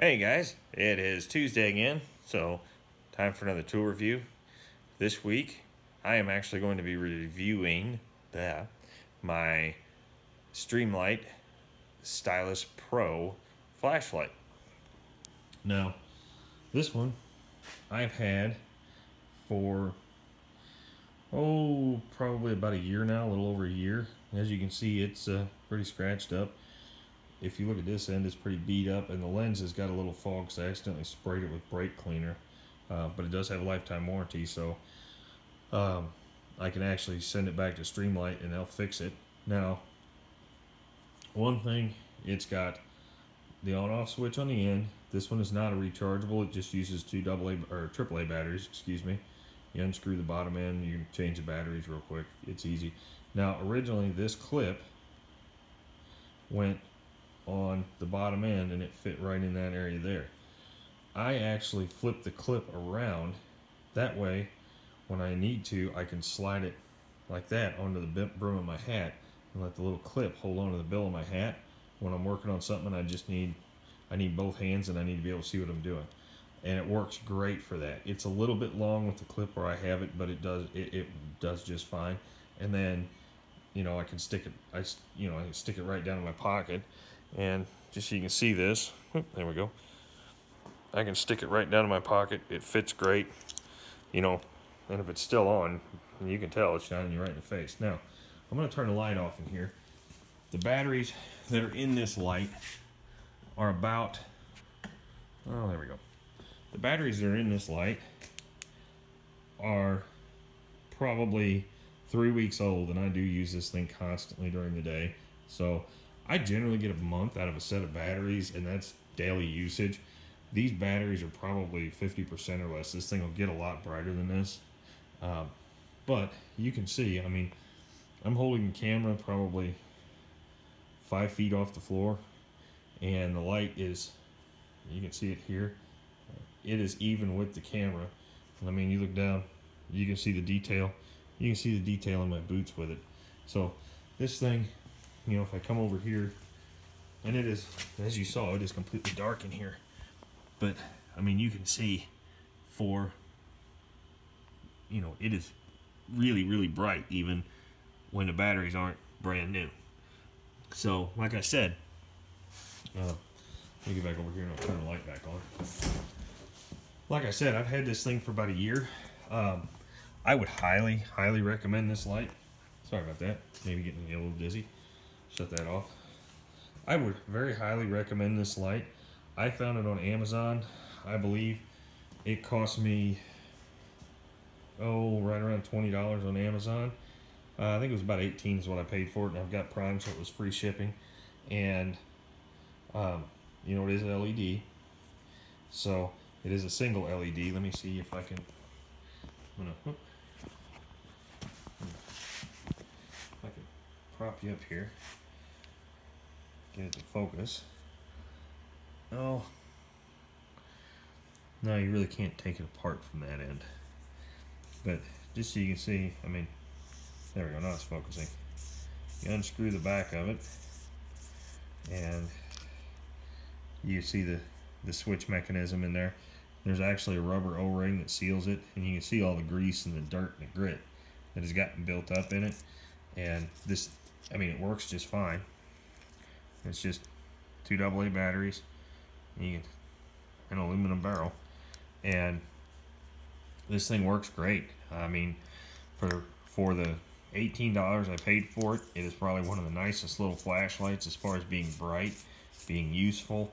Hey guys, it is Tuesday again, so time for another tool review. This week, I am actually going to be reviewing my Streamlight Stylus Pro flashlight. Now, this one I've had for, probably about a year now, a little over a year. As you can see, it's pretty scratched up. If you look at this end, it's pretty beat up, and the lens has got a little fog because I accidentally sprayed it with brake cleaner. But it does have a lifetime warranty, so I can actually send it back to Streamlight and they'll fix it. Now, one thing, it's got the on-off switch on the end. This one is not a rechargeable. It just uses two AAA batteries, excuse me. You unscrew the bottom end, you can change the batteries real quick. It's easy. Now, originally this clip went on the bottom end and it fit right in that area there. I actually flipped the clip around. That way, when I need to, I can slide it like that onto the brim of my hat and let the little clip hold onto the bill of my hat. When I'm working on something, I need both hands and I need to be able to see what I'm doing. And it works great for that. It's a little bit long with the clip where I have it, but it does just fine. And then, I can stick it. I can stick it right down in my pocket, and just so you can see this. There we go. I can stick it right down in my pocket. It fits great, and if it's still on, you can tell it's shining you right in the face. Now, I'm going to turn the light off in here. The batteries that are in this light are about, there we go. The batteries that are in this light are probably 3 weeks old, and I do use this thing constantly during the day. So I generally get a month out of a set of batteries, and that's daily usage. These batteries are probably 50% or less. This thing will get a lot brighter than this. But you can see, I'm holding the camera probably 5 feet off the floor, and the light is, you can see it here, it is even with the camera. You look down, you can see the detail. You can see the detail in my boots with it. So this thing, if I come over here, and it is, as you saw, it is completely dark in here. But, you can see it is really, really bright even when the batteries aren't brand new. So, like I said, let me get back over here and I'll turn the light back on. Like I said, I've had this thing for about a year. I would highly, highly recommend this light. Sorry about that. Maybe getting a little dizzy. Shut that off. I would very highly recommend this light. I found it on Amazon. I believe it cost me, right around $20 on Amazon. I think it was about $18 is what I paid for it, and I've got Prime, so it was free shipping. And, it is an LED. So, it is a single LED. Let me see if I can, I can prop you up here, get it to focus. Oh, no, you really can't take it apart from that end. But just so you can see, there we go, now it's focusing. You unscrew the back of it, and you see the switch mechanism in there. There's actually a rubber O-ring that seals it, and you can see all the grease and the dirt and the grit that has gotten built up in it. And this, it works just fine. It's just two AA batteries, an aluminum barrel, and this thing works great. For the $18 I paid for it, it is probably one of the nicest little flashlights as far as being bright, being useful,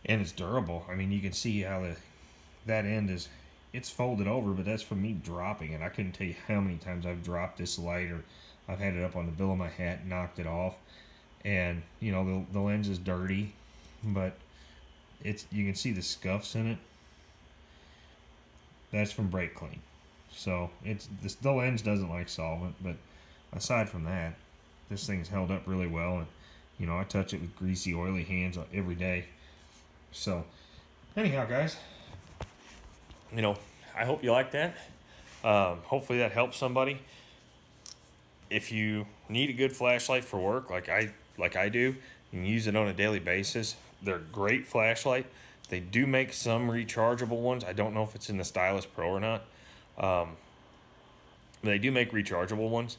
and it's durable. You can see how that end is, it's folded over, but that's from me dropping it. I couldn't tell you how many times I've dropped this light, or I've had it up on the bill of my hat and knocked it off. And the lens is dirty, but you can see the scuffs in it. That's from brake clean. So the lens doesn't like solvent, but aside from that, this thing's held up really well. And I touch it with greasy, oily hands every day. So anyhow, guys, I hope you like that. Hopefully that helps somebody. If you need a good flashlight for work, like I do, you can use it on a daily basis. They're a great flashlight. They do make some rechargeable ones. I don't know if it's in the Stylus Pro or not. They do make rechargeable ones,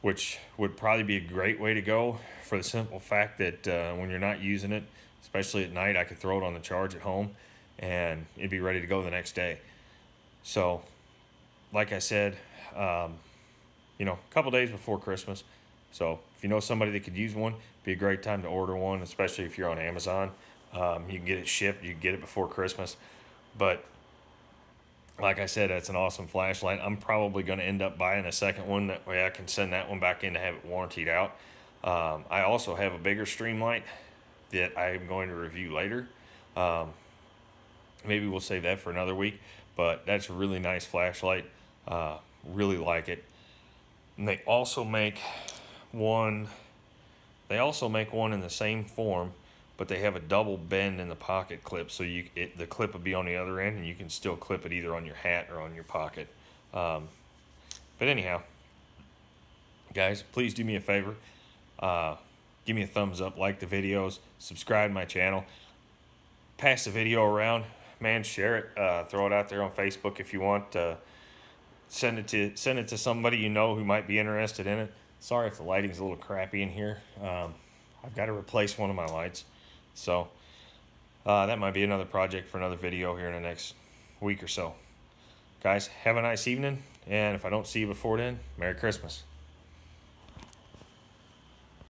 which would probably be a great way to go, for the simple fact that when you're not using it, especially at night, I could throw it on the charge at home and it'd be ready to go the next day. So, like I said, you know, a couple days before Christmas. So if you know somebody that could use one, it'd be a great time to order one, especially if you're on Amazon. You can get it shipped, you can get it before Christmas. But like I said, that's an awesome flashlight. I'm probably going to end up buying a second one. That way I can send that one back in to have it warrantied out. I also have a bigger Streamlight that I'm going to review later. Maybe we'll save that for another week. But that's a really nice flashlight. Really like it. And they also make one. They also make one in the same form, but they have a double bend in the pocket clip, so the clip will be on the other end, and you can still clip it either on your hat or on your pocket. But anyhow, guys, please do me a favor. Give me a thumbs up, like the videos, subscribe to my channel, pass the video around, man, share it, throw it out there on Facebook if you want. Send it to somebody you know who might be interested in it. Sorry if the lighting's a little crappy in here. I've got to replace one of my lights. So that might be another project for another video here in the next week or so. Guys, have a nice evening, and if I don't see you before then, Merry Christmas.